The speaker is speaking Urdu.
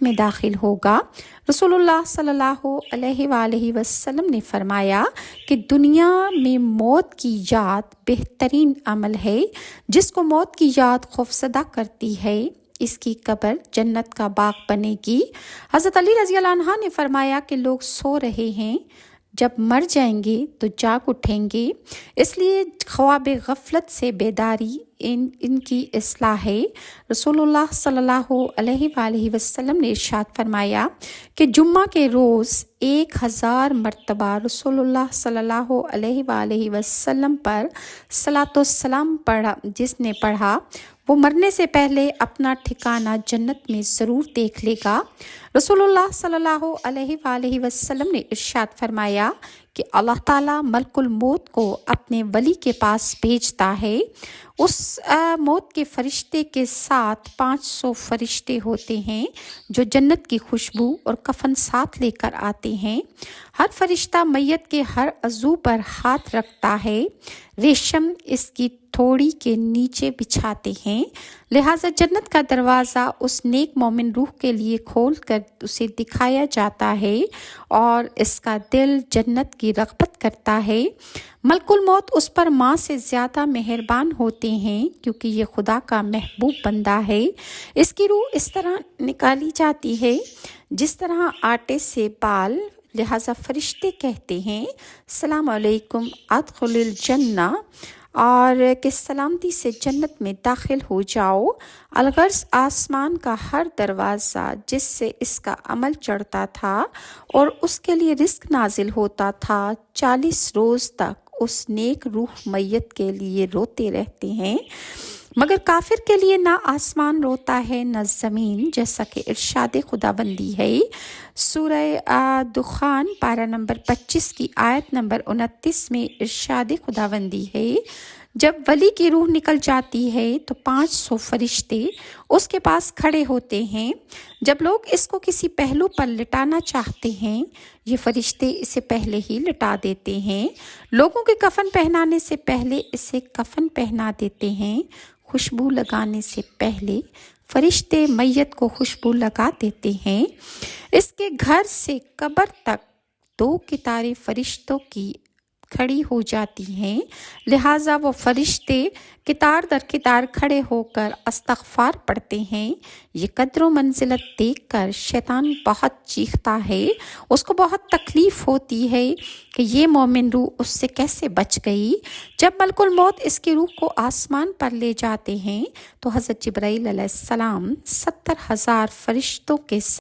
میں داخل ہوگا۔ رسول اللہ صلی اللہ علیہ وآلہ وسلم نے فرمایا کہ دنیا میں موت کی یاد بہترین عمل ہے۔ جس کو موت کی یاد خوفزدہ کرتی ہے اس کی قبر جنت کا باغ بنے گی۔ حضرت علی رضی اللہ عنہ نے فرمایا کہ لوگ سو رہے ہیں، جب مر جائیں گے تو جاگ اٹھیں گے، اس لیے خواب غفلت سے بیداری ان کی اصلاح ہے۔ رسول اللہ صلی اللہ علیہ وآلہ وسلم نے ارشاد فرمایا کہ جمعہ کے روز 1000 مرتبہ رسول اللہ صلی اللہ علیہ وآلہ وسلم پر صلاۃ والسلام پڑھا، جس نے پڑھا وہ مرنے سے پہلے اپنا ٹھکانہ جنت میں ضرور دیکھ لے گا۔ رسول اللہ صلی اللہ علیہ وآلہ وسلم نے ارشاد فرمایا کہ اللہ تعالیٰ ملک الموت کو اپنے ولی کے پاس بھیجتا ہے۔ اس موت کے فرشتے کے ساتھ 500 فرشتے ہوتے ہیں جو جنت کی خوشبو اور کفن ساتھ لے کر آتے ہیں۔ ہر فرشتہ میت کے ہر عضو پر ہاتھ رکھتا ہے، ریشم اس کی تھوڑی کے نیچے بچھاتے ہیں، لہٰذا جنت کا دروازہ اس نیک مومن روح کے لیے کھول کر اسے دکھایا جاتا ہے اور اس کا دل جنت کی رغبت کرتا ہے۔ ملک الموت اس پر ماں سے زیادہ مہربان ہوتے ہیں کیونکہ یہ خدا کا محبوب بندہ ہے۔ اس کی روح اس طرح نکالی جاتی ہے جس طرح آٹے سے بال، لہٰذا فرشتے کہتے ہیں السلام علیکم ادخل الجنہ، اور کہ سلامتی سے جنت میں داخل ہو جاؤ۔ الغرض آسمان کا ہر دروازہ جس سے اس کا عمل چڑھتا تھا اور اس کے لیے رزق نازل ہوتا تھا، 40 روز تک اس نیک روح میت کے لیے روتے رہتے ہیں، مگر کافر کے لیے نہ آسمان روتا ہے نہ زمین، جیسا کہ ارشاد خداوندی ہے۔ سورہ دخان پارہ نمبر 25 کی آیت نمبر 29 میں ارشاد خداوندی ہے، جب ولی کی روح نکل جاتی ہے تو 500 فرشتے اس کے پاس کھڑے ہوتے ہیں۔ جب لوگ اس کو کسی پہلو پر لٹانا چاہتے ہیں، یہ فرشتے اسے پہلے ہی لٹا دیتے ہیں۔ لوگوں کے کفن پہنانے سے پہلے اسے کفن پہنا دیتے ہیں۔ خوشبو لگانے سے پہلے فرشتے میت کو خوشبو لگا دیتے ہیں۔ اس کے گھر سے قبر تک 2 قطاریں فرشتوں کی کھڑی ہو جاتی ہیں، لہٰذا وہ فرشتے قطار در قطار کھڑے ہو کر استغفار پڑھتے ہیں۔ یہ قدر و منزلت دیکھ کر شیطان بہت چیختا ہے، اس کو بہت تکلیف ہوتی ہے کہ یہ مومن روح اس سے کیسے بچ گئی۔ جب ملک الموت اس کی روح کو آسمان پر لے جاتے ہیں تو حضرت جبرائیل علیہ السلام 70,000 فرشتوں کے